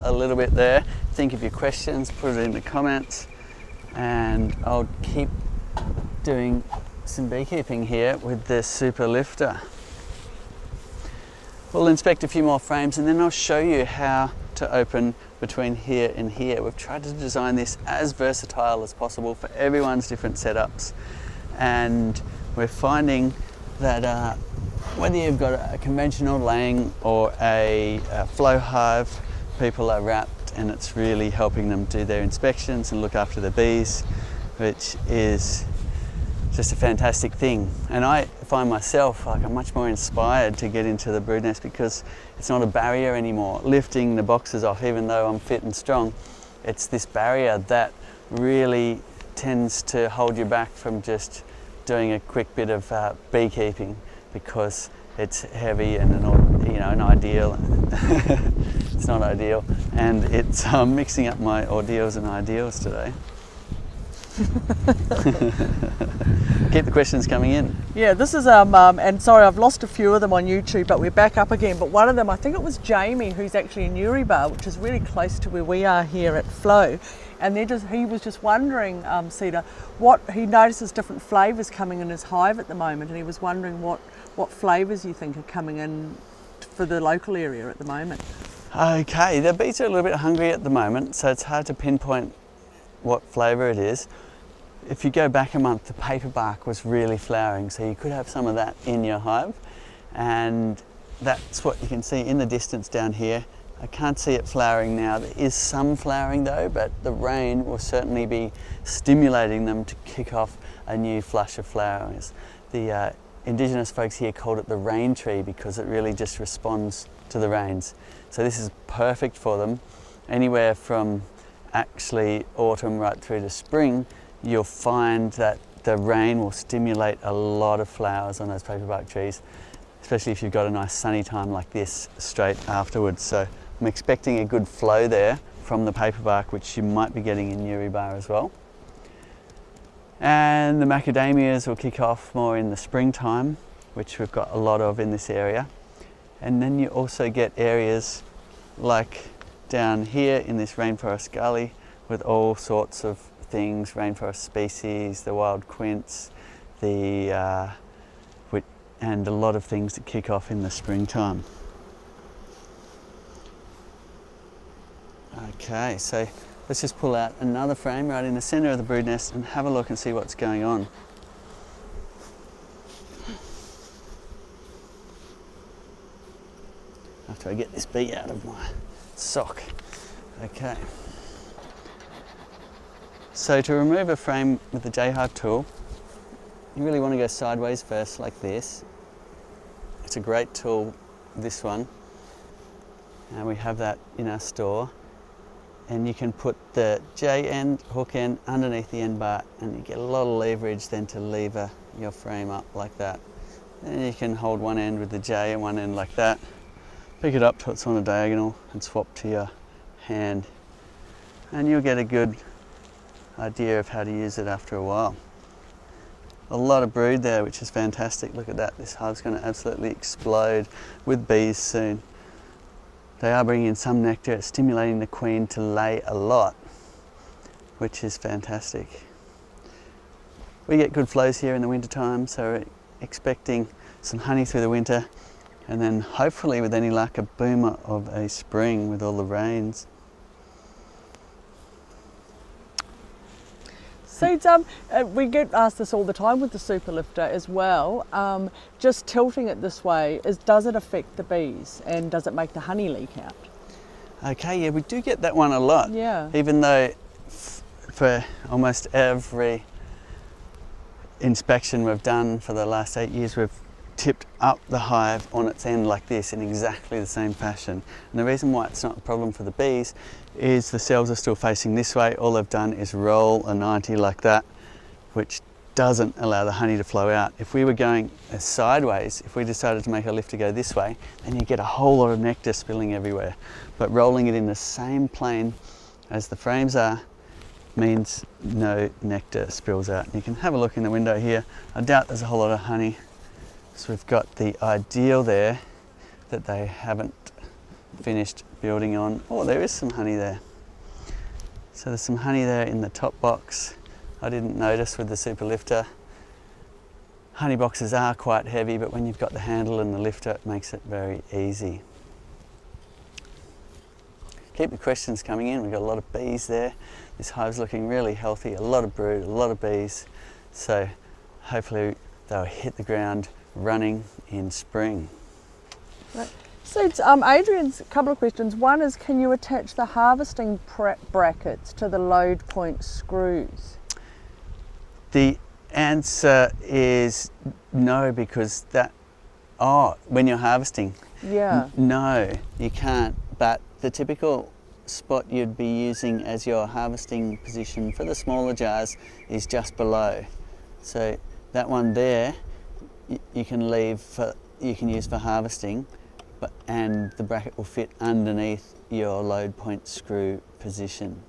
a little bit there. Think of your questions, put it in the comments, and I'll keep doing some beekeeping here with the super lifter. We'll inspect a few more frames and then I'll show you how to open between here and here. We've tried to design this as versatile as possible for everyone's different setups, and we're finding that whether you've got a conventional laying or a flow hive, people are wrapped, and it's really helping them do their inspections and look after the bees, which is just a fantastic thing. And I find myself like I'm much more inspired to get into the brood nest because it's not a barrier anymore. Lifting the boxes off, even though I'm fit and strong, it's this barrier that really tends to hold you back from just doing a quick bit of beekeeping, because it's heavy and an ideal. It's not ideal, and it's mixing up my ordeals and ideals today. Keep the questions coming in. Yeah, this is our mum, and sorry, I've lost a few of them on YouTube, but we're back up again. But one of them, I think it was Jamie, who's actually in Uribar, which is really close to where we are here at Flow. And he was just wondering, Cedar, what he notices different flavours coming in his hive at the moment, and he was wondering what flavours you think are coming in for the local area at the moment. Okay, the bees are a little bit hungry at the moment, so it's hard to pinpoint what flavour it is. If you go back a month, the paperbark was really flowering, so you could have some of that in your hive, and that's what you can see in the distance down here. I can't see it flowering now. There is some flowering though, but the rain will certainly be stimulating them to kick off a new flush of flowers. The Indigenous folks here called it the rain tree because it really just responds to the rains. So this is perfect for them. Anywhere from actually autumn right through to spring, you'll find that the rain will stimulate a lot of flowers on those paperbark trees, especially if you've got a nice sunny time like this straight afterwards. So I'm expecting a good flow there from the paperbark, which you might be getting in Uribar as well. And the macadamias will kick off more in the springtime, which we've got a lot of in this area. And then you also get areas like down here in this rainforest gully with all sorts of things, rainforest species, the wild quince, and a lot of things that kick off in the springtime. Okay, so let's just pull out another frame right in the centre of the brood nest and have a look and see what's going on. After I get this bee out of my sock. Okay. So to remove a frame with the J-Hive tool, you really want to go sideways first like this. It's a great tool, this one, and we have that in our store. And you can put the J end, hook end, underneath the end bar, and you get a lot of leverage then to lever your frame up like that. Then you can hold one end with the J and one end like that, pick it up till it's on a diagonal and swap to your hand. And you'll get a good idea of how to use it after a while. A lot of brood there, which is fantastic. Look at that, this hive's going to absolutely explode with bees soon. They are bringing in some nectar, it's stimulating the queen to lay a lot, which is fantastic. We get good flows here in the winter time, so we're expecting some honey through the winter, and then hopefully with any luck a boomer of a spring with all the rains. So we get asked this all the time with the super lifter as well. Just tilting it this way, does it affect the bees, and does it make the honey leak out? Okay, yeah, we do get that one a lot. Yeah. Even though for almost every inspection we've done for the last 8 years, we've tipped up the hive on its end like this in exactly the same fashion. And the reason why it's not a problem for the bees is the cells are still facing this way. All they've done is roll a 90 like that, which doesn't allow the honey to flow out. If we were going sideways, if we decided to make a lifter go this way, then you get a whole lot of nectar spilling everywhere. But rolling it in the same plane as the frames are means no nectar spills out. You can have a look in the window here. I doubt there's a whole lot of honey. So we've got the ideal there that they haven't finished building on. Oh, there is some honey there. So there's some honey there in the top box. I didn't notice with the super lifter. Honey boxes are quite heavy, but when you've got the handle and the lifter, it makes it very easy. Keep the questions coming in. We've got a lot of bees there. This hive's looking really healthy, a lot of brood, a lot of bees. So hopefully they'll hit the ground running in spring. Right. So it's, Adrian's couple of questions. One is, can you attach the harvesting brackets to the load point screws? The answer is no, because when you're harvesting, Yeah. no, you can't. But the typical spot you'd be using as your harvesting position for the smaller jars is just below. So that one there, you can use for harvesting, and the bracket will fit underneath your load point screw position.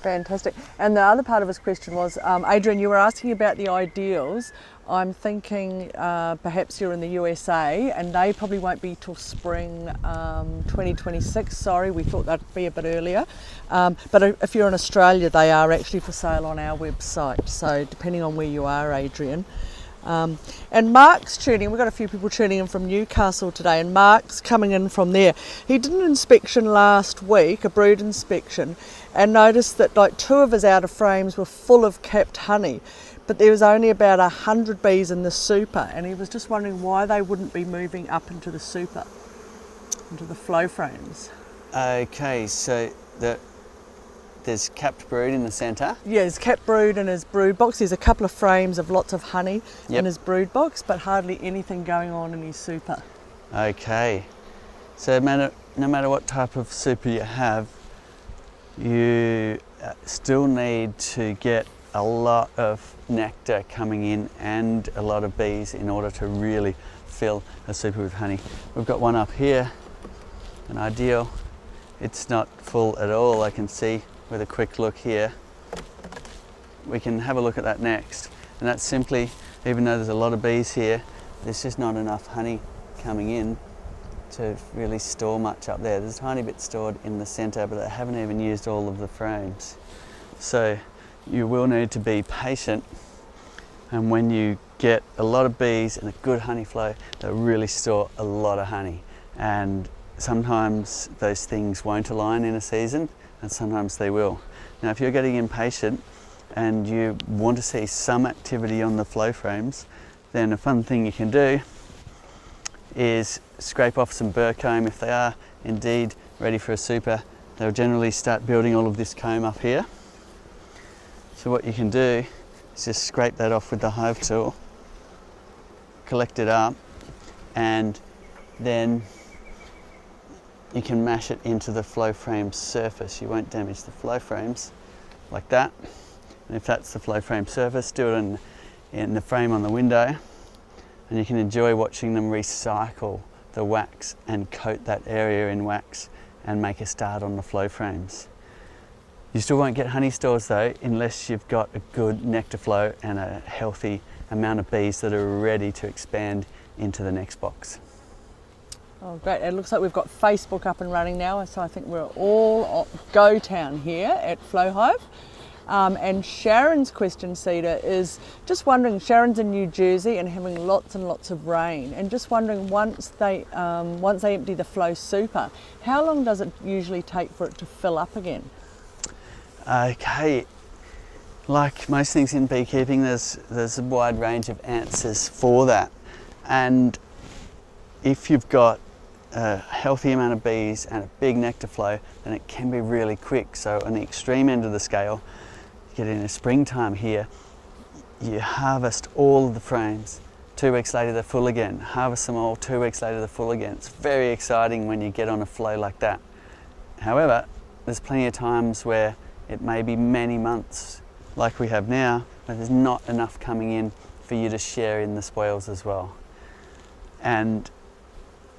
Fantastic. And the other part of his question was, Adrian, you were asking about the ideals. I'm thinking perhaps you're in the USA and they probably won't be till spring 2026. Sorry, we thought that'd be a bit earlier. But if you're in Australia, they are actually for sale on our website. So depending on where you are, Adrian. And Mark's tuning, we've got a few people tuning in from Newcastle today, and Mark's coming in from there. He did an inspection last week, a brood inspection, and noticed that like 2 of his outer frames were full of capped honey, but there was only about 100 bees in the super, and he was just wondering why they wouldn't be moving up into the super, into the flow frames. Okay, so there's capped brood in the centre. Yeah, there's capped brood in his brood box. There's a couple of frames of lots of honey in his brood box, but hardly anything going on in his super. Okay, so no matter what type of super you have, you still need to get a lot of nectar coming in and a lot of bees in order to really fill a super with honey. We've got one up here, an ideal. It's not full at all, I can see with a quick look here. We can have a look at that next. And that's simply, even though there's a lot of bees here, there's just not enough honey coming in to really store much up there. There's a tiny bit stored in the centre, but they haven't even used all of the frames. So you will need to be patient, and when you get a lot of bees and a good honey flow, they'll really store a lot of honey. And sometimes those things won't align in a season, and sometimes they will. Now, if you're getting impatient and you want to see some activity on the flow frames, then a fun thing you can do is scrape off some burr comb. If they are indeed ready for a super, they'll generally start building all of this comb up here. So what you can do is just scrape that off with the hive tool, collect it up, and then you can mash it into the flow frame surface. You won't damage the flow frames like that. And if that's the flow frame surface, do it in the frame on the window, and you can enjoy watching them recycle the wax and coat that area in wax and make a start on the flow frames. You still won't get honey stores though unless you've got a good nectar flow and a healthy amount of bees that are ready to expand into the next box. Oh, great. It looks like we've got Facebook up and running now, so I think we're all go town here at Flow Hive. And Sharon's question, Cedar, is just wondering, Sharon's in New Jersey and having lots and lots of rain, and just wondering once they empty the flow super, how long does it usually take for it to fill up again? Okay, like most things in beekeeping, there's a wide range of answers for that. And if you've got a healthy amount of bees and a big nectar flow, then it can be really quick. So on the extreme end of the scale, you get in the springtime here, you harvest all of the frames, 2 weeks later they're full again, harvest them all, 2 weeks later they're full again. It's very exciting when you get on a flow like that. However, there's plenty of times where it may be many months, like we have now, where there's not enough coming in for you to share in the spoils as well. And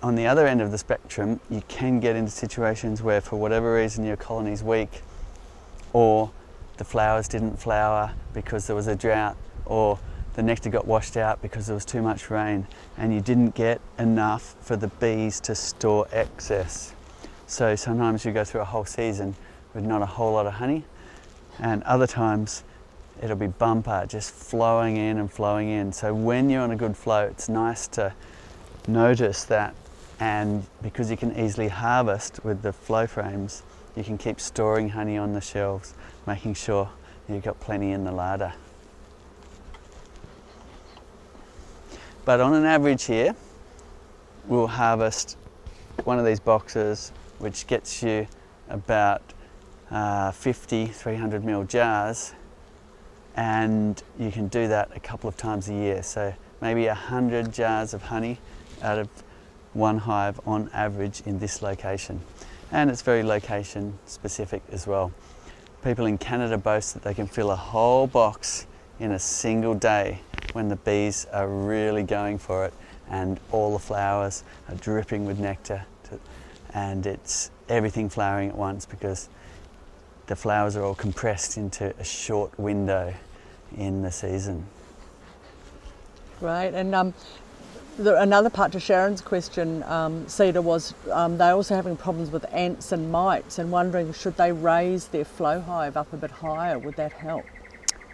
on the other end of the spectrum, you can get into situations where for whatever reason your colony's weak, or the flowers didn't flower because there was a drought, or the nectar got washed out because there was too much rain and you didn't get enough for the bees to store excess. So sometimes you go through a whole season with not a whole lot of honey, and other times it'll be bumper, just flowing in and flowing in. So when you're on a good flow, it's nice to notice that, and because you can easily harvest with the flow frames, you can keep storing honey on the shelves, making sure you've got plenty in the larder. But on an average here, we'll harvest one of these boxes, which gets you about 50 300 ml jars, and you can do that a couple of times a year. So maybe 100 jars of honey out of one hive on average in this location. And it's very location specific as well. People in Canada boast that they can fill a whole box in a single day when the bees are really going for it and all the flowers are dripping with nectar, and it's everything flowering at once because the flowers are all compressed into a short window in the season. Right, and another part to Sharon's question, Cedar, was they're also having problems with ants and mites and wondering should they raise their flow hive up a bit higher, would that help?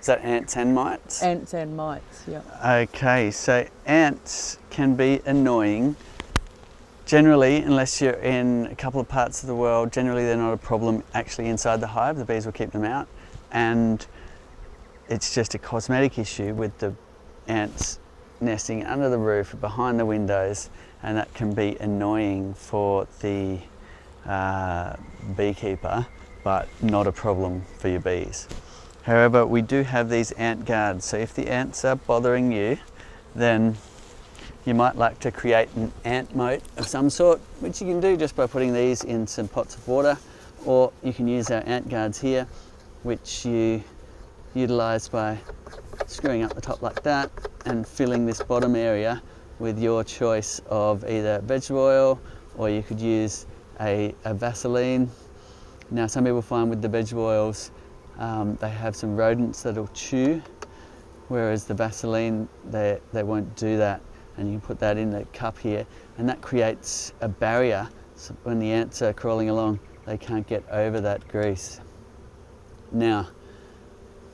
Is that ants and mites? Ants and mites, yeah. Okay, so ants can be annoying. Generally, unless you're in a couple of parts of the world, generally they're not a problem actually inside the hive. The bees will keep them out, and it's just a cosmetic issue with the ants nesting under the roof, behind the windows, and that can be annoying for the beekeeper, but not a problem for your bees. However, we do have these ant guards, so if the ants are bothering you, then you might like to create an ant moat of some sort, which you can do just by putting these in some pots of water, or you can use our ant guards here, which you utilise by screwing up the top like that and filling this bottom area with your choice of either vegetable oil, or you could use a Vaseline. Now some people find with the vegetable oils they have some rodents that'll chew, whereas the Vaseline they won't do that, and you can put that in the cup here and that creates a barrier, so when the ants are crawling along they can't get over that grease. Now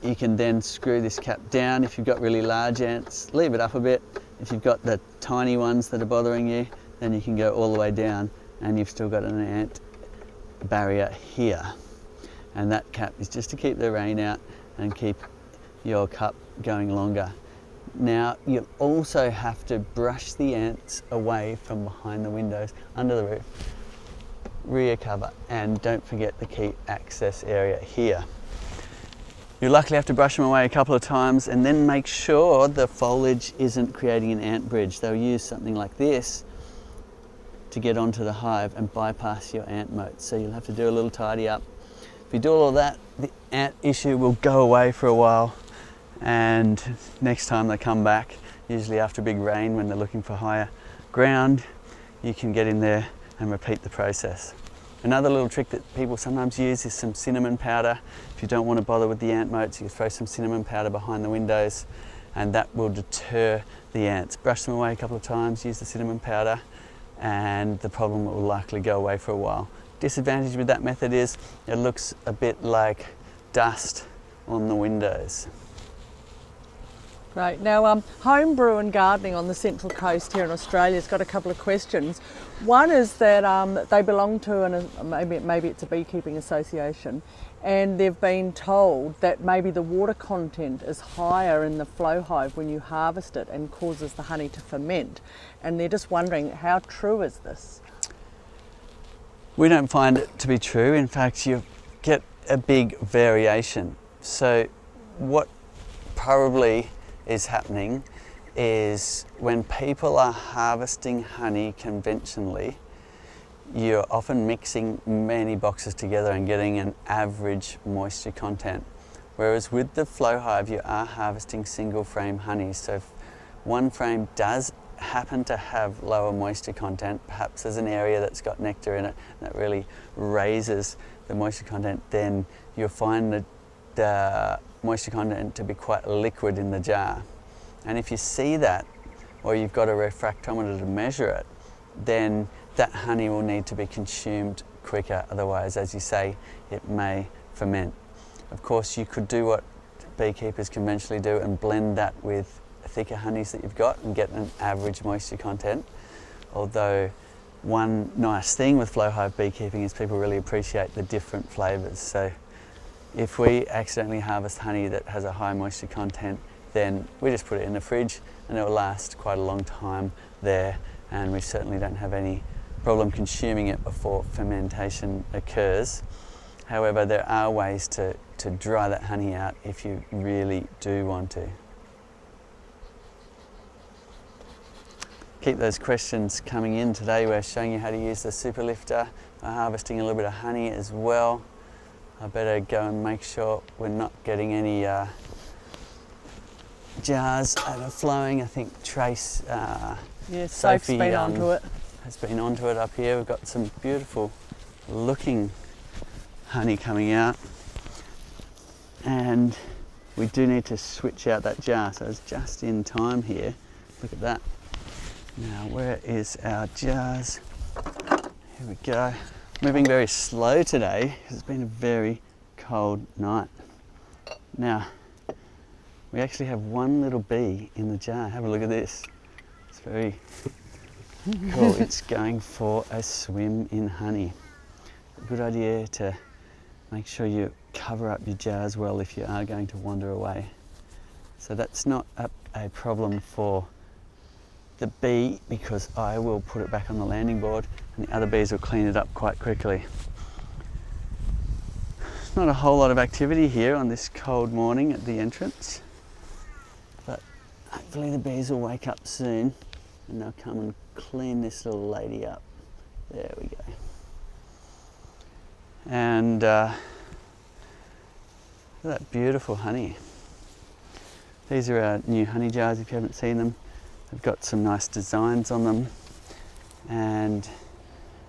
you can then screw this cap down. If you've got really large ants, leave it up a bit. If you've got the tiny ones that are bothering you, then you can go all the way down and you've still got an ant barrier here. And that cap is just to keep the rain out and keep your cup going longer. Now you'll also have to brush the ants away from behind the windows, under the roof, rear cover, and don't forget the key access area here. You'll likely have to brush them away a couple of times and then make sure the foliage isn't creating an ant bridge. They'll use something like this to get onto the hive and bypass your ant moat. So you'll have to do a little tidy up. If you do all of that, the ant issue will go away for a while, and next time they come back, usually after a big rain when they're looking for higher ground, you can get in there and repeat the process. Another little trick that people sometimes use is some cinnamon powder. If you don't want to bother with the ant moats, you throw some cinnamon powder behind the windows and that will deter the ants. Brush them away a couple of times, use the cinnamon powder, and the problem will likely go away for a while. Disadvantage with that method is it looks a bit like dust on the windows. Right, now homebrew and gardening on the Central Coast here in Australia has got a couple of questions. One is that they belong to maybe it's a beekeeping association, and they've been told that maybe the water content is higher in the flow hive when you harvest it and causes the honey to ferment, and they're just wondering how true is this? We don't find it to be true. In fact, you get a big variation. So what probably is happening is when people are harvesting honey conventionally, you're often mixing many boxes together and getting an average moisture content. Whereas with the flow hive, you are harvesting single frame honey. So if one frame does happen to have lower moisture content, perhaps there's an area that's got nectar in it that really raises the moisture content, then you'll find that the moisture content to be quite liquid in the jar. And if you see that, or you've got a refractometer to measure it, then that honey will need to be consumed quicker. Otherwise, as you say, it may ferment. Of course, you could do what beekeepers conventionally do and blend that with thicker honeys that you've got and get an average moisture content. Although one nice thing with flow hive beekeeping is people really appreciate the different flavours. So if we accidentally harvest honey that has a high moisture content, then we just put it in the fridge and it will last quite a long time there, and we certainly don't have any problem consuming it before fermentation occurs. However, there are ways to dry that honey out if you really do want to. Keep those questions coming in. Today we're showing you how to use the super lifter. We're harvesting a little bit of honey as well. I better go and make sure we're not getting any jars overflowing. I think Trace, Sophie's been onto it. Has been onto it up here. We've got some beautiful looking honey coming out, and we do need to switch out that jar, so it's just in time here. Look at that. Now, where is our jars? Here we go. Moving very slow today because it's been a very cold night. Now, we actually have one little bee in the jar. Have a look at this. It's very cool. It's going for a swim in honey. A good idea to make sure you cover up your jars well if you are going to wander away. So that's not a problem for the bee, because I will put it back on the landing board and the other bees will clean it up quite quickly. Not a whole lot of activity here on this cold morning at the entrance, but hopefully the bees will wake up soon and they'll come and clean this little lady up. There we go. And look at that beautiful honey. These are our new honey jars if you haven't seen them. They've got some nice designs on them, and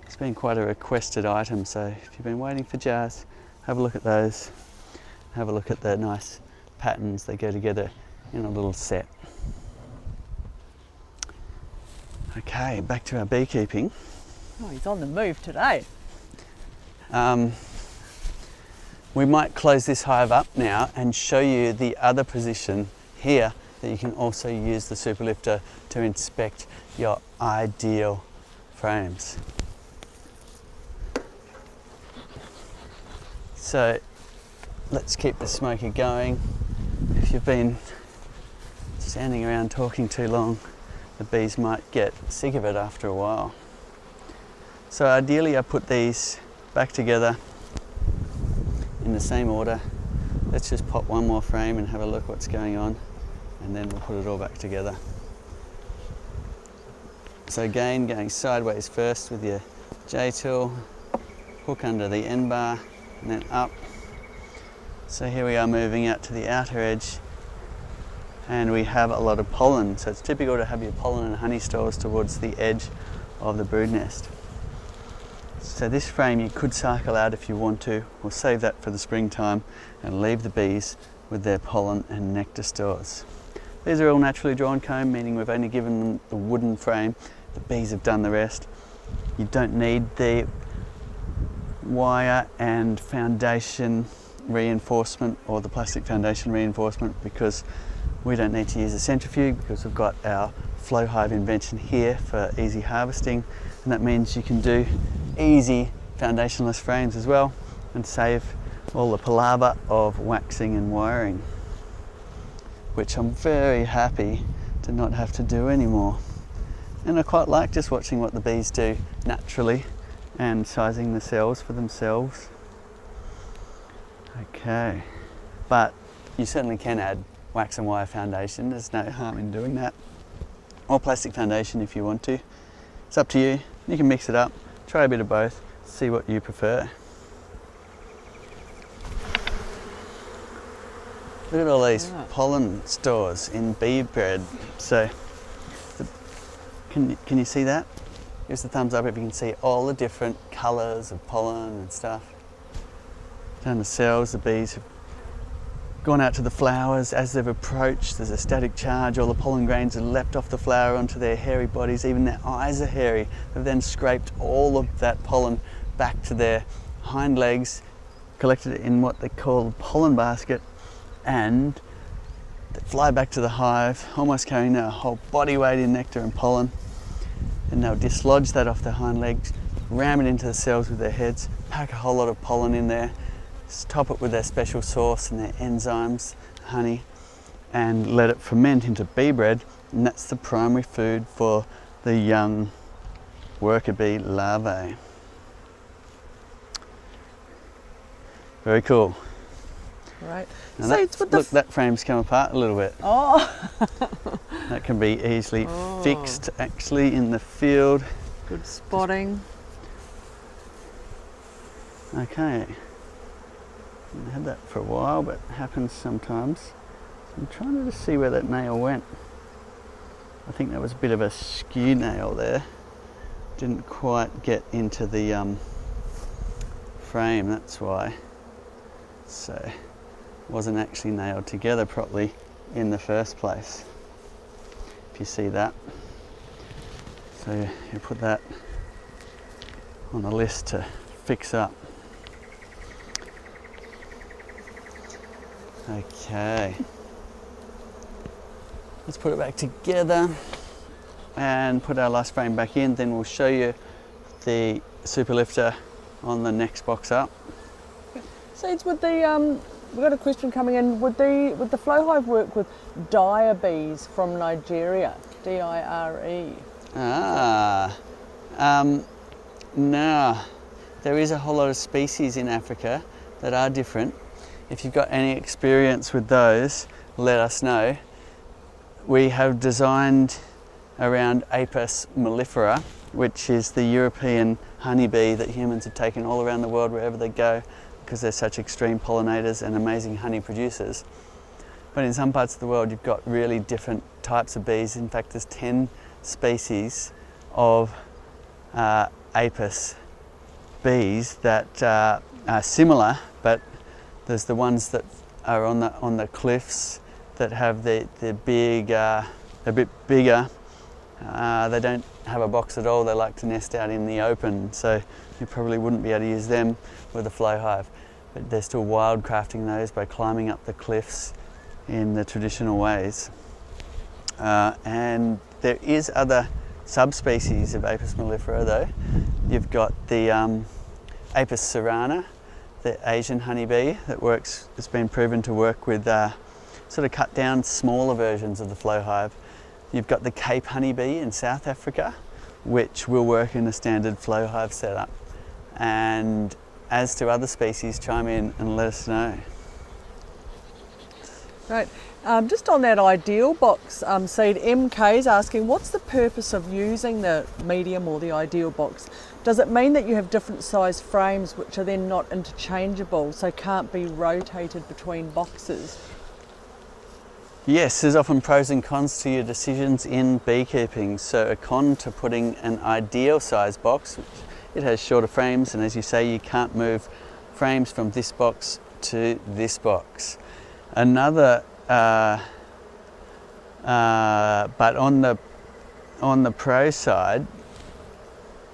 it's been quite a requested item, so if you've been waiting for jars, have a look at those. Have a look at the nice patterns. They go together in a little set. Okay, back to our beekeeping. Oh, he's on the move today. We might close this hive up now and show you the other position here that you can also use the super lifter to inspect your ideal frames. So let's keep the smoker going. If you've been standing around talking too long, the bees might get sick of it after a while. So ideally I put these back together in the same order. Let's just pop one more frame and have a look what's going on, and then we'll put it all back together. So again, going sideways first with your J-tool, hook under the end bar and then up. So here we are moving out to the outer edge, and we have a lot of pollen. So it's typical to have your pollen and honey stores towards the edge of the brood nest. So this frame you could cycle out if you want to. We'll save that for the springtime and leave the bees with their pollen and nectar stores. These are all naturally drawn comb, meaning we've only given them the wooden frame. The bees have done the rest. You don't need the wire and foundation reinforcement or the plastic foundation reinforcement, because we don't need to use a centrifuge, because we've got our flow hive invention here for easy harvesting, and that means you can do easy foundationless frames as well and save all the palaver of waxing and wiring, which I'm very happy to not have to do anymore. And I quite like just watching what the bees do naturally and sizing the cells for themselves. Okay, but you certainly can add wax and wire foundation. There's no harm in doing that, or plastic foundation if you want to. It's up to you. You can mix it up, try a bit of both, see what you prefer. Look at all these pollen stores in bee bread. So, can you see that? Give us a thumbs up if you can see all the different colours of pollen and stuff. Down the cells, the bees have gone out to the flowers. As they've approached, there's a static charge. All the pollen grains have leapt off the flower onto their hairy bodies. Even their eyes are hairy. They've then scraped all of that pollen back to their hind legs, collected it in what they call the pollen basket, and they fly back to the hive, almost carrying their whole body weight in nectar and pollen. And they'll dislodge that off their hind legs, ram it into the cells with their heads, pack a whole lot of pollen in there, top it with their special sauce and their enzymes, honey, and let it ferment into bee bread, and that's the primary food for the young worker bee larvae. Very cool. Right. Now So it's with the look, that frame's come apart a little bit. oh, That can be easily fixed actually in the field. good spotting. Okay. I had that for a while, but it happens sometimes. So I'm trying to just see where that nail went. I think that was a bit of a skew nail there. Didn't quite get into the frame, that's why. So it wasn't actually nailed together properly in the first place. If you see that. So you put that on the list to fix up. Okay, let's put it back together and put our last frame back in, then we'll show you the super lifter on the next box up. So it's with the we've got a question coming in. Would the flow hive work with dire bees from Nigeria? DIRE. No, there is a whole lot of species in Africa that are different. If you've got any experience with those, let us know. We have designed around Apis mellifera, which is the European honeybee that humans have taken all around the world wherever they go, because they're such extreme pollinators and amazing honey producers. But in some parts of the world you've got really different types of bees. In fact, there's 10 species of Apis bees that are similar, but there's the ones that are on the cliffs that have the big, a bit bigger. They don't have a box at all. They like to nest out in the open, so you probably wouldn't be able to use them with a flow hive. But they're still wildcrafting those by climbing up the cliffs in the traditional ways. And there is other subspecies of Apis mellifera though. You've got the Apis cerana, the Asian honeybee it's been proven to work with sort of cut down smaller versions of the flow hive. You've got the Cape honeybee in South Africa, which will work in a standard flow hive setup. And as to other species, chime in and let us know. Right. Just on that ideal box seed, MK is asking, what's the purpose of using the medium or the ideal box? Does it mean that you have different size frames which are then not interchangeable, so can't be rotated between boxes? Yes, there's often pros and cons to your decisions in beekeeping. So a con to putting an ideal size box, it has shorter frames, and as you say, you can't move frames from this box to this box. Another, but on the pro side,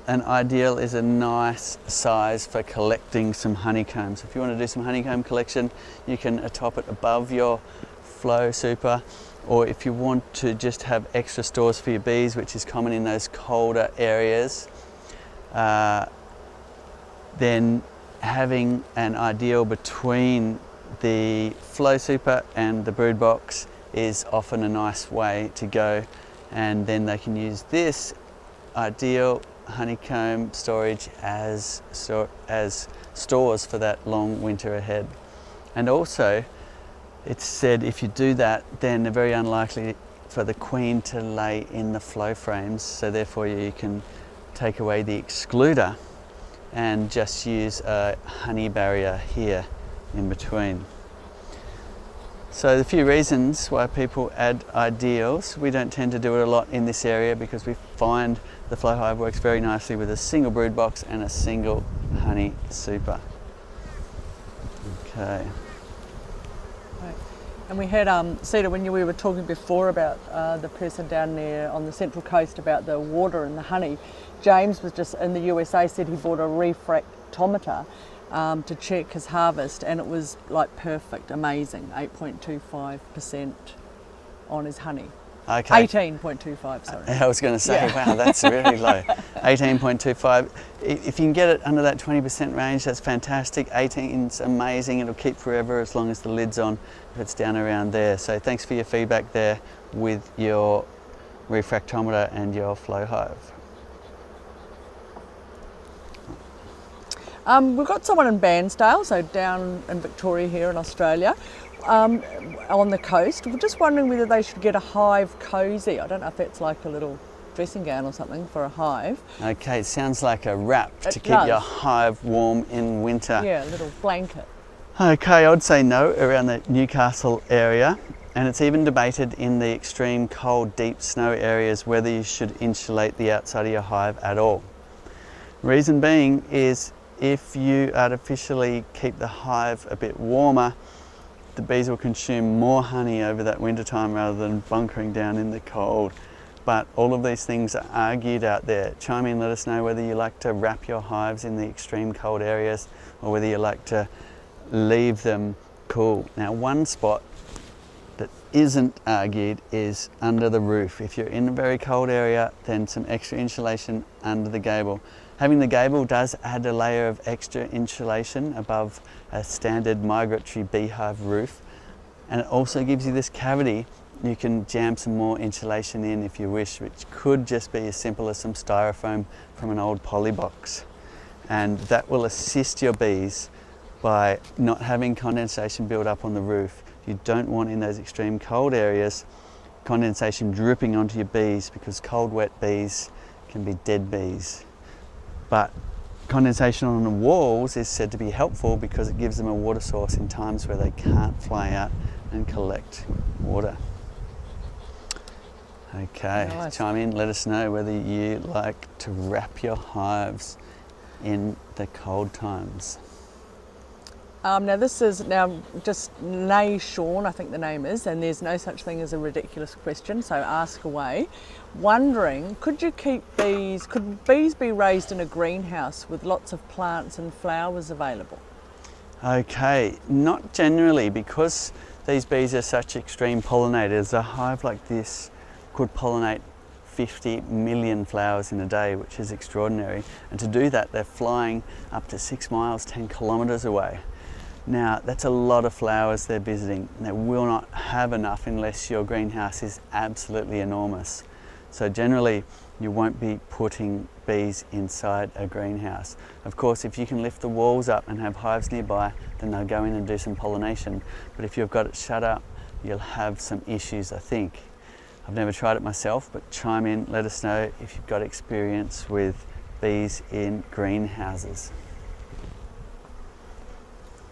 an ideal is a nice size for collecting some honeycombs. If you want to do some honeycomb collection, you can atop it above your flow super, or if you want to just have extra stores for your bees, which is common in those colder areas, then having an ideal between the flow super and the brood box is often a nice way to go, and then they can use this ideal honeycomb storage as stores for that long winter ahead. And also, it's said if you do that, then they're very unlikely for the queen to lay in the flow frames, so therefore you can take away the excluder and just use a honey barrier here in between. So the few reasons why people add ideals. We don't tend to do it a lot in this area because we find the flow hive works very nicely with a single brood box and a single honey super. Okay. Right. And we had, Cedar, when we were talking before about the person down there on the Central Coast about the water and the honey, James was just in the USA, said he bought a refractometer to check his harvest, and it was like perfect, amazing, 8.25% on his honey. Okay. 18.25, sorry. I was going to say, wow, that's really low. 18.25. If you can get it under that 20% range, that's fantastic. 18's amazing. It'll keep forever as long as the lid's on, if it's down around there. So thanks for your feedback there with your refractometer and your flow hive. We've got someone in Bairnsdale, so down in Victoria here in Australia, on the coast. We're just wondering whether they should get a hive cozy. I don't know if that's like a little dressing gown or something for a hive. Okay, it sounds like a wrap to keep does. your hive warm in winter. Yeah, a little blanket. Okay, I'd say no around the Newcastle area, and it's even debated in the extreme cold, deep snow areas whether you should insulate the outside of your hive at all. Reason being is if you artificially keep the hive a bit warmer, the bees will consume more honey over that winter time rather than bunkering down in the cold. But all of these things are argued out there. Chime in, let us know whether you like to wrap your hives in the extreme cold areas or whether you like to leave them cool. Now, one spot that isn't argued is under the roof. If you're in a very cold area, then some extra insulation under the gable. Having the gable does add a layer of extra insulation above a standard migratory beehive roof, and it also gives you this cavity. You can jam some more insulation in if you wish, which could just be as simple as some styrofoam from an old poly box, and that will assist your bees by not having condensation build up on the roof. You don't want in those extreme cold areas condensation dripping onto your bees, because cold wet bees can be dead bees. But condensation on the walls is said to be helpful because it gives them a water source in times where they can't fly out and collect water. Okay, nice. Chime in, let us know whether you like to wrap your hives in the cold times. Now this is just Nay Sean, I think the name is, and there's no such thing as a ridiculous question, so ask away. Wondering, could bees be raised in a greenhouse with lots of plants and flowers available? Okay, not generally, because these bees are such extreme pollinators. A hive like this could pollinate 50 million flowers in a day, which is extraordinary. And to do that, they're flying up to 6 miles, 10 kilometres away. Now, that's a lot of flowers they're visiting. They will not have enough unless your greenhouse is absolutely enormous. So generally, you won't be putting bees inside a greenhouse. Of course, if you can lift the walls up and have hives nearby, then they'll go in and do some pollination. But if you've got it shut up, you'll have some issues, I think. I've never tried it myself, but chime in, let us know if you've got experience with bees in greenhouses.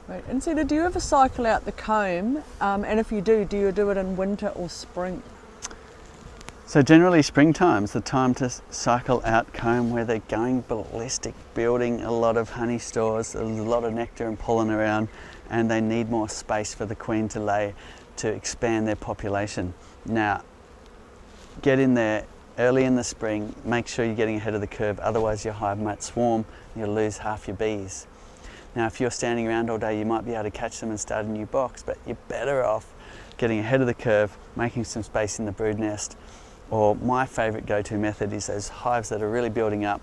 Right. And Cedar, do you ever cycle out the comb? And if you do you do it in winter or spring? So generally springtime's the time to cycle out comb, where they're going ballistic, building a lot of honey stores, there's a lot of nectar and pollen around, and they need more space for the queen to lay to expand their population. Now, get in there early in the spring, make sure you're getting ahead of the curve, otherwise your hive might swarm and you'll lose half your bees. Now, if you're standing around all day, you might be able to catch them and start a new box, but you're better off getting ahead of the curve, making some space in the brood nest. Or my favourite go-to method is those hives that are really building up,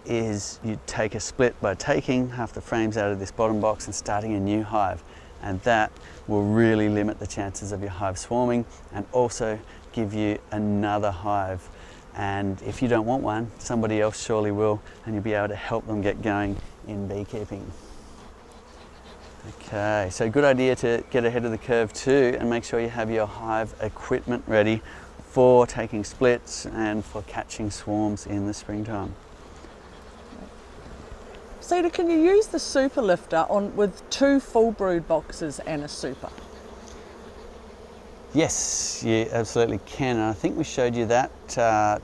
is you take a split by taking half the frames out of this bottom box and starting a new hive. And that will really limit the chances of your hive swarming and also give you another hive. And if you don't want one, somebody else surely will, and you'll be able to help them get going in beekeeping. Okay, so good idea to get ahead of the curve too, and make sure you have your hive equipment ready for taking splits and for catching swarms in the springtime. Cedar, can you use the super lifter with 2 full brood boxes and a super? Yes, you absolutely can. And I think we showed you that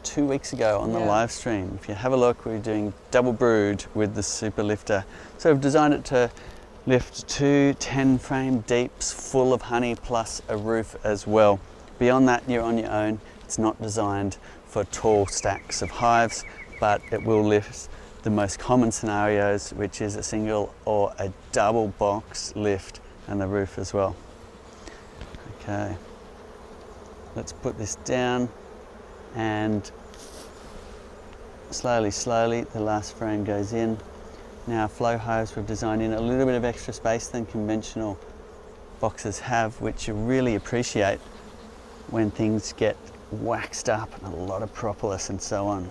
2 weeks ago on the live stream. If you have a look, we're doing double brood with the super lifter. So we've designed it to lift 2 10-frame deeps full of honey plus a roof as well. Beyond that, you're on your own. It's not designed for tall stacks of hives, but it will lift the most common scenarios, which is a single or a double box lift and the roof as well. Okay, let's put this down, and slowly the last frame goes in. Now flow hives we've designed in a little bit of extra space than conventional boxes have, which you really appreciate when things get waxed up and a lot of propolis and so on.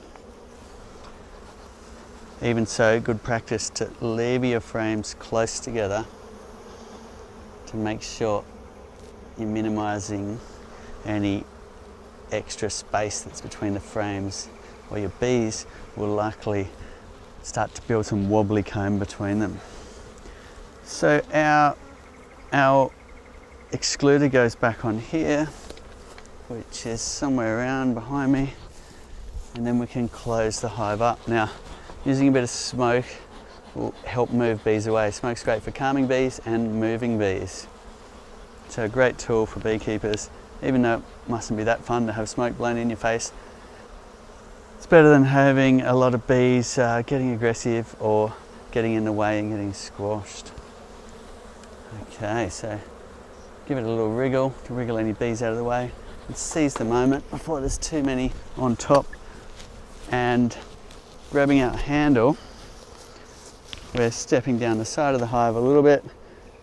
Even so, good practice to lever your frames close together to make sure you're minimizing any extra space that's between the frames, or your bees will likely start to build some wobbly comb between them. So our excluder goes back on here, which is somewhere around behind me, and then we can close the hive up. Now, using a bit of smoke will help move bees away. Smoke's great for calming bees and moving bees. So a great tool for beekeepers, even though it mustn't be that fun to have smoke blown in your face. It's better than having a lot of bees getting aggressive or getting in the way and getting squashed. Okay, so give it a little wriggle to wriggle any bees out of the way, and seize the moment before there's too many on top. And grabbing our handle, we're stepping down the side of the hive a little bit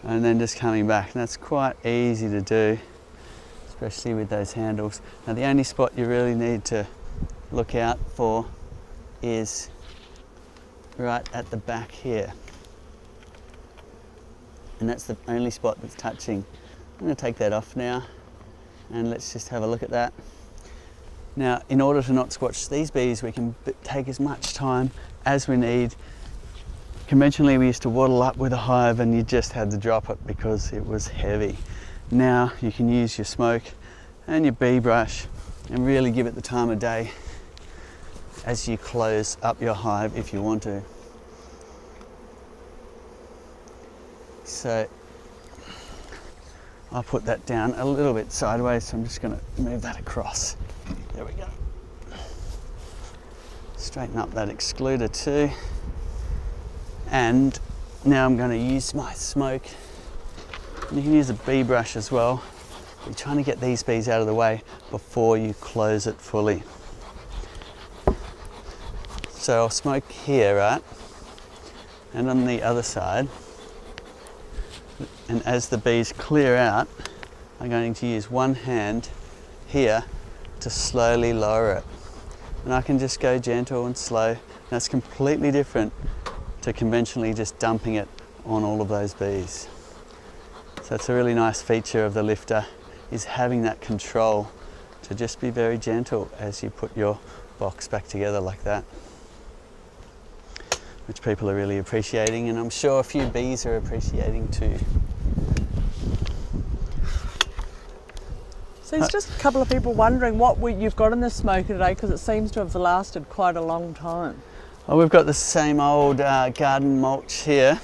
and then just coming back. And that's quite easy to do, especially with those handles. Now the only spot you really need to look out for is right at the back here. And that's the only spot that's touching. I'm going to take that off now, and let's just have a look at that. Now, in order to not squash these bees, we can take as much time as we need. Conventionally, we used to waddle up with a hive and you just had to drop it because it was heavy. Now you can use your smoke and your bee brush and really give it the time of day as you close up your hive if you want to. So I'll put that down a little bit sideways, so I'm just going to move that across. There we go. Straighten up that excluder too. And now I'm going to use my smoke. And you can use a bee brush as well. You're trying to get these bees out of the way before you close it fully. So I'll smoke here, right? And on the other side. And as the bees clear out, I'm going to use one hand here to slowly lower it. And I can just go gentle and slow. That's completely different to conventionally just dumping it on all of those bees. So it's a really nice feature of the lifter, is having that control to just be very gentle as you put your box back together like that, which people are really appreciating, and I'm sure a few bees are appreciating too. So there's just a couple of people wondering what you've got in this smoker today, because it seems to have lasted quite a long time. Well, we've got the same old garden mulch here.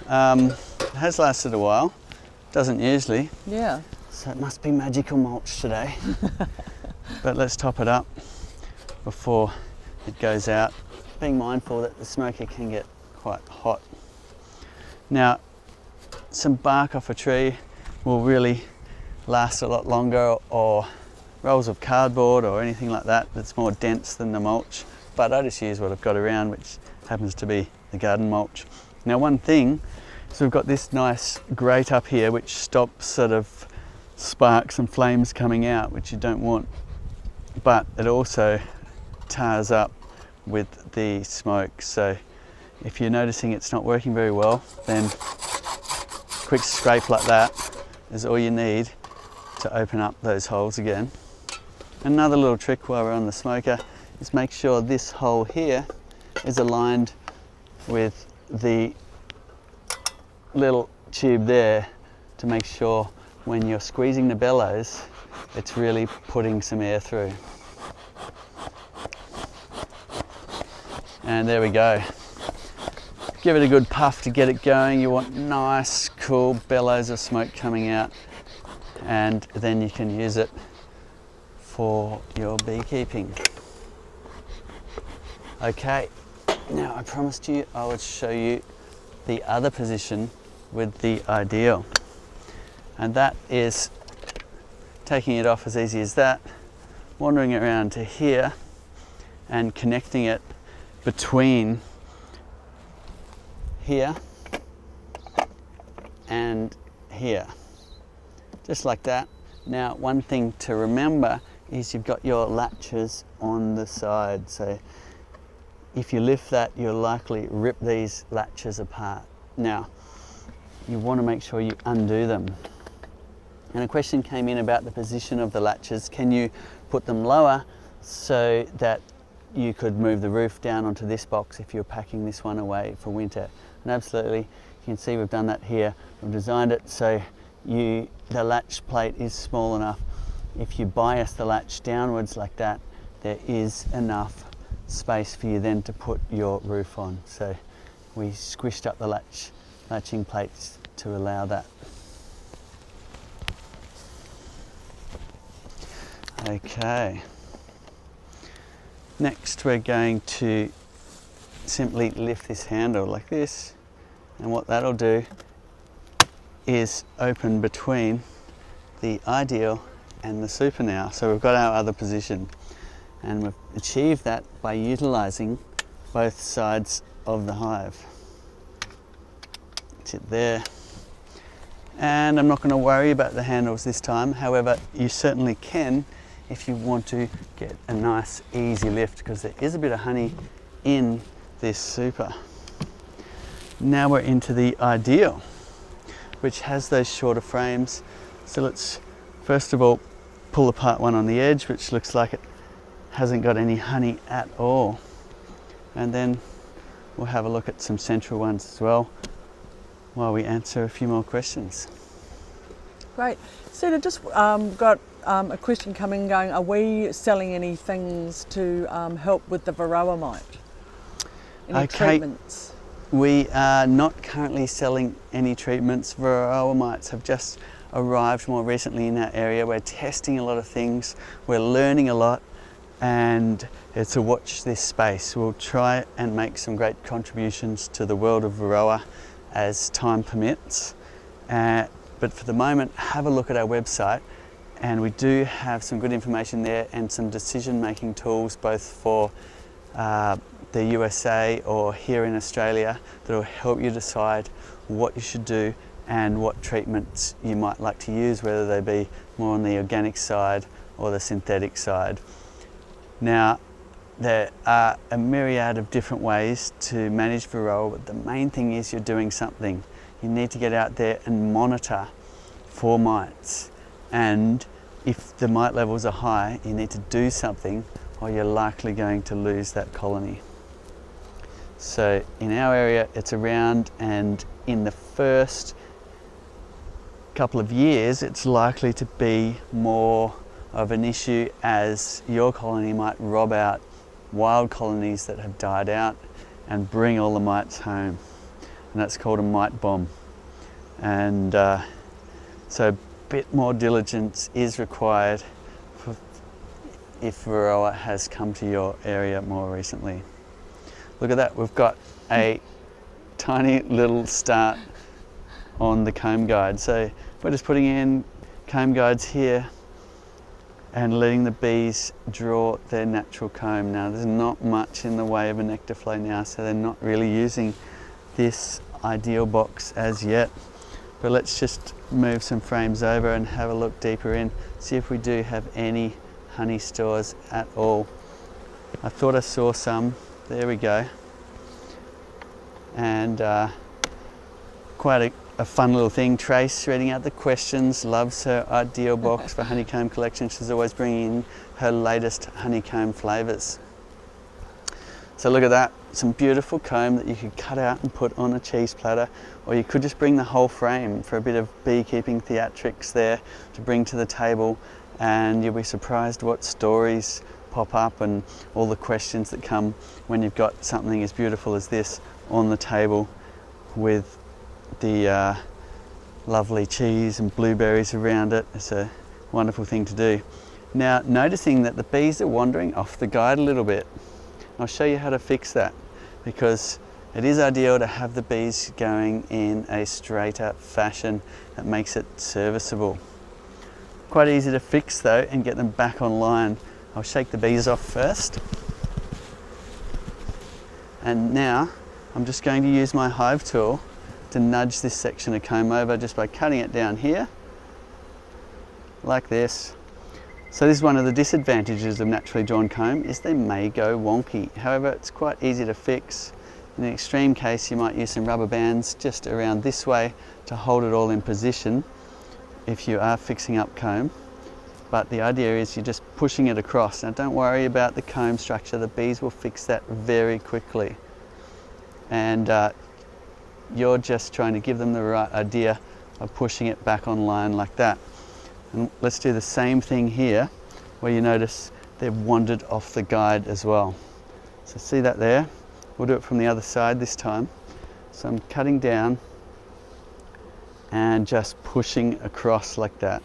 It has lasted a while, doesn't usually. Yeah. So it must be magical mulch today. But let's top it up before it goes out, being mindful that the smoker can get quite hot. Now, some bark off a tree will really last a lot longer, or rolls of cardboard or anything like that that's more dense than the mulch. But I just use what I've got around, which happens to be the garden mulch. Now, one thing, so we've got this nice grate up here which stops sort of sparks and flames coming out, which you don't want, but it also tars up with the smoke. So if you're noticing it's not working very well, then a quick scrape like that is all you need to open up those holes again. Another little trick while we're on the smoker is make sure this hole here is aligned with the little tube there, to make sure when you're squeezing the bellows it's really putting some air through. And there we go. give it a good puff to get it going. You want nice, cool bellows of smoke coming out, and then you can use it for your beekeeping. Okay, now I promised you I would show you the other position with the ideal, and that is taking it off as easy as that, wandering around to here and connecting it between here and here, just like that. Now, one thing to remember is you've got your latches on the side, so if you lift that, you'll likely rip these latches apart. Now, you want to make sure you undo them. And a question came in about the position of the latches. Can you put them lower so that you could move the roof down onto this box if you're packing this one away for winter? And absolutely, you can see we've done that here. We've designed it so the latch plate is small enough. If you bias the latch downwards like that, there is enough space for you then to put your roof on. So we squished up the latching plates to allow that. Okay, next we're going to simply lift this handle like this, and what that'll do is open between the ideal and the super now. So we've got our other position, and we've achieved that by utilising both sides of the hive. Sit there, and I'm not going to worry about the handles this time. However, you certainly can if you want to get a nice easy lift, because there is a bit of honey in this super. Now we're into the ideal, which has those shorter frames. So let's first of all pull apart one on the edge, which looks like it hasn't got any honey at all, and then we'll have a look at some central ones as well while we answer a few more questions. Great. Sita, just got a question coming going. Are we selling any things to help with the Varroa mite? Any treatments? We are not currently selling any treatments. Varroa mites have just arrived more recently in our area. We're testing a lot of things, we're learning a lot, and it's a watch this space. We'll try and make some great contributions to the world of Varroa as time permits. But for the moment, have a look at our website, and we do have some good information there and some decision-making tools both for the USA or here in Australia that will help you decide what you should do and what treatments you might like to use, whether they be more on the organic side or the synthetic side. Now, there are a myriad of different ways to manage Varroa, but the main thing is you're doing something. You need to get out there and monitor for mites, and if the mite levels are high, you need to do something or you're likely going to lose that colony. So in our area it's around, and in the first couple of years it's likely to be more of an issue as your colony might rob out wild colonies that have died out and bring all the mites home, and that's called a mite bomb. And so a bit more diligence is required if Varroa has come to your area more recently. Look at that, we've got a tiny little start on the comb guide. So we're just putting in comb guides here and letting the bees draw their natural comb. Now there's not much in the way of a nectar flow now, so they're not really using this ideal box as yet. But let's just move some frames over and have a look deeper in, see if we do have any honey stores at all. I thought I saw some, there we go. And quite a fun little thing. Trace reading out the questions, loves her ideal box for honeycomb collection. She's always bringing in her latest honeycomb flavours. So look at that, some beautiful comb that you could cut out and put on a cheese platter, or you could just bring the whole frame for a bit of beekeeping theatrics there to bring to the table, and you'll be surprised what stories pop up and all the questions that come when you've got something as beautiful as this on the table with the lovely cheese and blueberries around it. It's a wonderful thing to do. Now, noticing that the bees are wandering off the guide a little bit, I'll show you how to fix that, because it is ideal to have the bees going in a straighter fashion that makes it serviceable. Quite easy to fix though and get them back online. I'll shake the bees off first. And now I'm just going to use my hive tool to nudge this section of comb over just by cutting it down here, like this. So this is one of the disadvantages of naturally drawn comb, is they may go wonky. However, it's quite easy to fix. In the extreme case, you might use some rubber bands just around this way to hold it all in position if you are fixing up comb. But the idea is you're just pushing it across. Now don't worry about the comb structure, the bees will fix that very quickly. And you're just trying to give them the right idea of pushing it back online like that. And let's do the same thing here, where you notice they've wandered off the guide as well. So see that there? We'll do it from the other side this time. So I'm cutting down and just pushing across like that.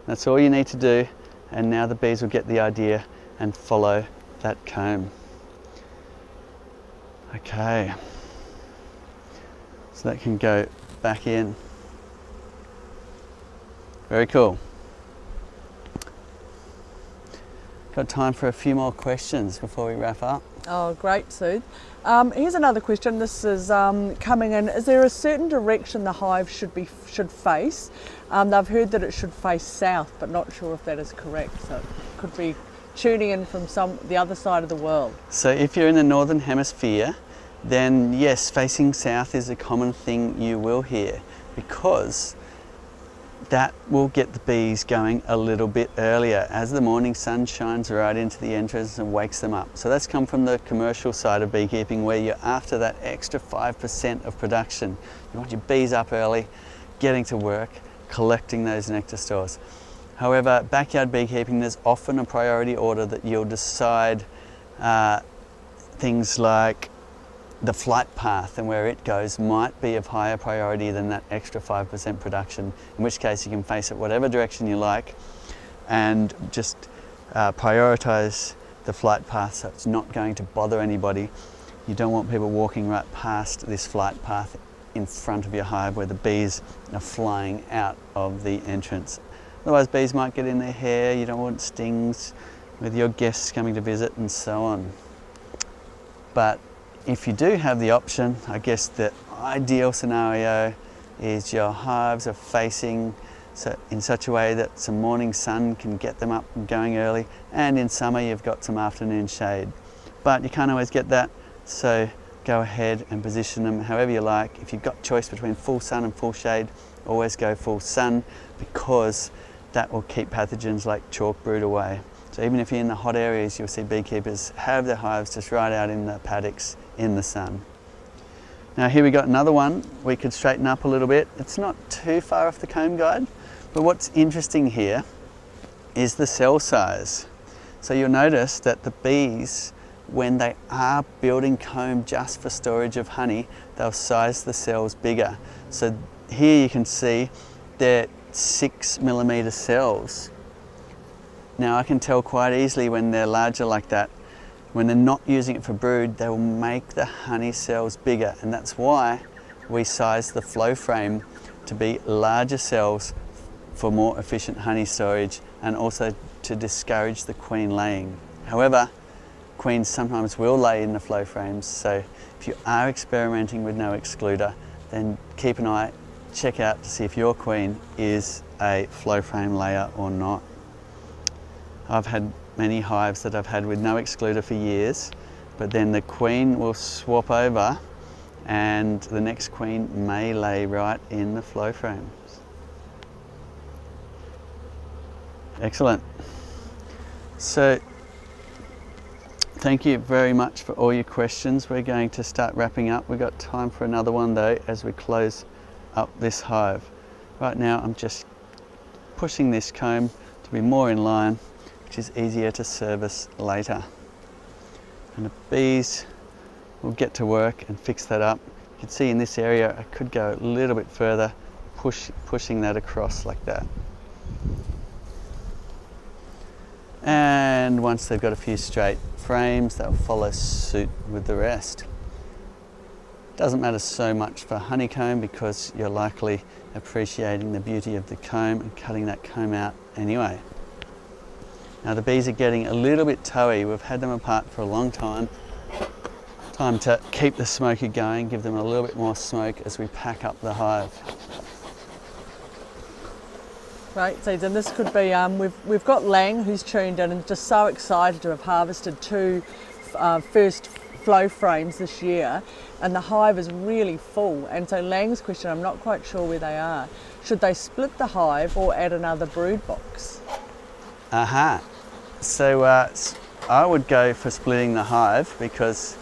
That's all you need to do, and now the bees will get the idea and follow that comb. Okay, so that can go back in. Very cool. Got time for a few more questions before we wrap up. Oh, great, Sue. Here's another question. This is coming in. Is there a certain direction the hive should face? They've heard that it should face south, but not sure if that is correct. So it could be tuning in from the other side of the world. So if you're in the northern hemisphere, then yes, facing south is a common thing you will hear, because that will get the bees going a little bit earlier as the morning sun shines right into the entrance and wakes them up. So that's come from the commercial side of beekeeping, where you're after that extra 5% of production. You want your bees up early, getting to work, collecting those nectar stores. However, backyard beekeeping, there's often a priority order that you'll decide things like the flight path and where it goes might be of higher priority than that extra 5% production, in which case you can face it whatever direction you like and just prioritize the flight path so it's not going to bother anybody. You don't want people walking right past this flight path in front of your hive where the bees are flying out of the entrance. Otherwise bees might get in their hair, you don't want stings with your guests coming to visit and so on. But if you do have the option, I guess the ideal scenario is your hives are facing in such a way that some morning sun can get them up and going early, and in summer you've got some afternoon shade. But you can't always get that, so go ahead and position them however you like. If you've got choice between full sun and full shade, always go full sun, because that will keep pathogens like chalk brood away. So even if you're in the hot areas, you'll see beekeepers have their hives just right out in the paddocks in the sun. Now here we got another one we could straighten up a little bit. It's not too far off the comb guide, but what's interesting here is the cell size. So you'll notice that the bees, when they are building comb just for storage of honey, they'll size the cells bigger. So here you can see they're 6mm cells. Now I can tell quite easily when they're larger like that. When they're not using it for brood, they will make the honey cells bigger, and that's why we size the flow frame to be larger cells for more efficient honey storage, and also to discourage the queen laying. However, queens sometimes will lay in the flow frames, so if you are experimenting with no excluder, then keep an eye, check out to see if your queen is a flow frame layer or not. I've had many hives that I've had with no excluder for years, but then the queen will swap over and the next queen may lay right in the flow frames. Excellent. So thank you very much for all your questions. We're going to start wrapping up. We've got time for another one though as we close up this hive. Right now I'm just pushing this comb to be more in line, which is easier to service later. And the bees we'll get to work and fix that up. You can see in this area I could go a little bit further, pushing that across like that. And once they've got a few straight frames, they'll follow suit with the rest. Doesn't matter so much for honeycomb because you're likely appreciating the beauty of the comb and cutting that comb out anyway. Now the bees are getting a little bit toey. We've had them apart for a long time. Time to keep the smoker going, give them a little bit more smoke as we pack up the hive. Great, so then this could be, we've got Lang who's tuned in and just so excited to have harvested 2 first flow frames this year, and the hive is really full. And so Lang's question, I'm not quite sure where they are. Should they split the hive or add another brood box? Aha. So I would go for splitting the hive because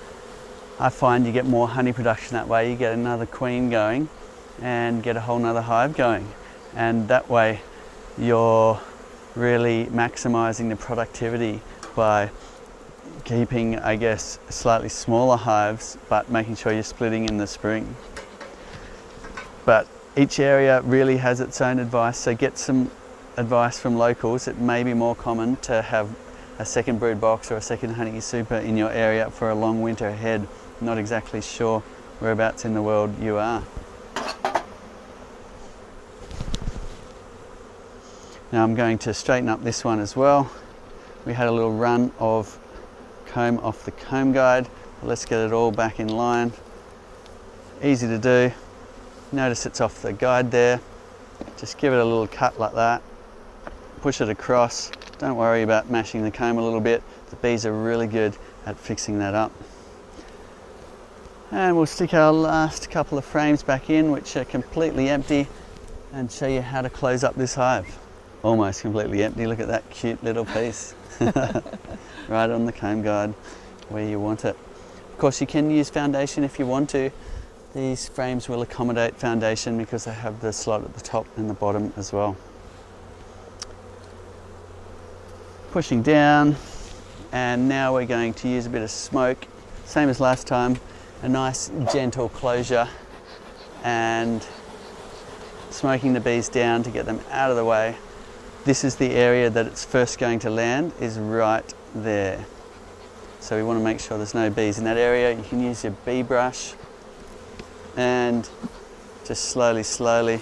I find you get more honey production that way. You get another queen going and get a whole nother hive going. And that way you're really maximising the productivity by keeping, I guess, slightly smaller hives, but making sure you're splitting in the spring. But each area really has its own advice, so get some advice from locals. It may be more common to have a second brood box or a second honey super in your area for a long winter ahead. Not exactly sure whereabouts in the world you are. Now I'm going to straighten up this one as well. We had a little run of comb off the comb guide. Let's get it all back in line. Easy to do. Notice it's off the guide there. Just give it a little cut like that. Push it across. Don't worry about mashing the comb a little bit. The bees are really good at fixing that up. And we'll stick our last couple of frames back in, which are completely empty, and show you how to close up this hive. Almost completely empty. Look at that cute little piece. Right on the comb guide where you want it. Of course you can use foundation if you want to. These frames will accommodate foundation because they have the slot at the top and the bottom as well. Pushing down, and now we're going to use a bit of smoke, same as last time, a nice gentle closure, and smoking the bees down to get them out of the way. This is the area that it's first going to land, is right there. So we want to make sure there's no bees in that area. You can use your bee brush and just slowly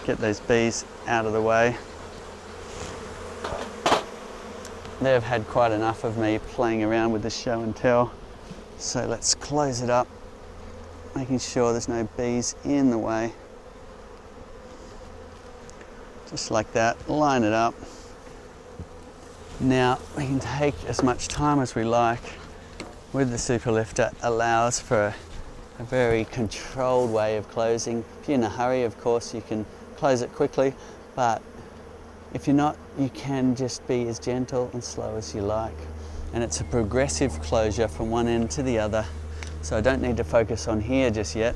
get those bees out of the way. They've had quite enough of me playing around with the show and tell. So let's close it up, making sure there's no bees in the way. Just like that, line it up. Now we can take as much time as we like. With the super lifter, allows for a very controlled way of closing. If you're in a hurry, of course, you can close it quickly, but if you're not, you can just be as gentle and slow as you like. And it's a progressive closure from one end to the other, so I don't need to focus on here just yet.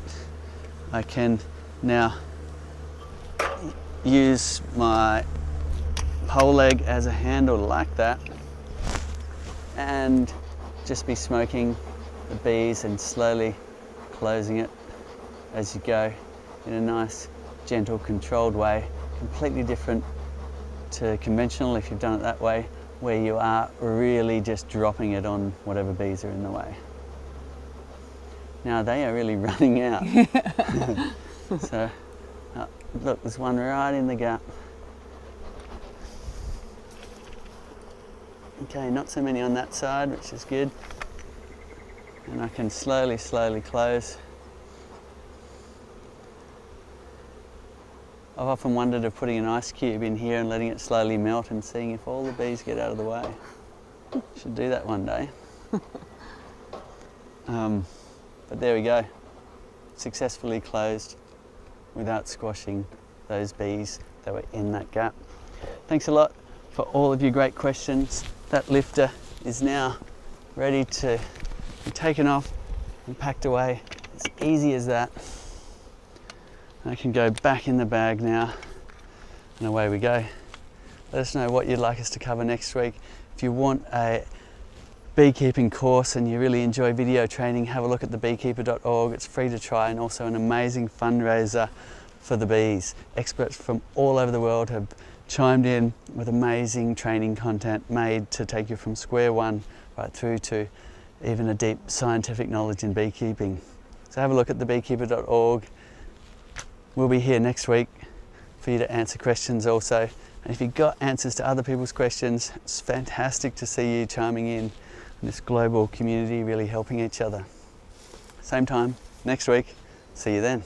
I can now use my pole leg as a handle like that and just be smoking the bees and slowly closing it as you go in a nice, gentle, controlled way. Completely different to conventional if you've done it that way, where you are really just dropping it on whatever bees are in the way. Now they are really running out. So look, there's one right in the gap. Okay, not so many on that side, which is good. And I can slowly close. I've often wondered of putting an ice cube in here and letting it slowly melt and seeing if all the bees get out of the way. Should do that one day. But there we go. Successfully closed without squashing those bees that were in that gap. Thanks a lot for all of your great questions. That lifter is now ready to be taken off and packed away. It's easy as that. I can go back in the bag now and away we go. Let us know what you'd like us to cover next week. If you want a beekeeping course and you really enjoy video training, have a look at the beekeeper.org. It's free to try and also an amazing fundraiser for the bees. Experts from all over the world have chimed in with amazing training content made to take you from square one right through to even a deep scientific knowledge in beekeeping. So have a look at the beekeeper.org. We'll be here next week for you to answer questions also. And if you've got answers to other people's questions, it's fantastic to see you chiming in this global community, really helping each other. Same time next week. See you then.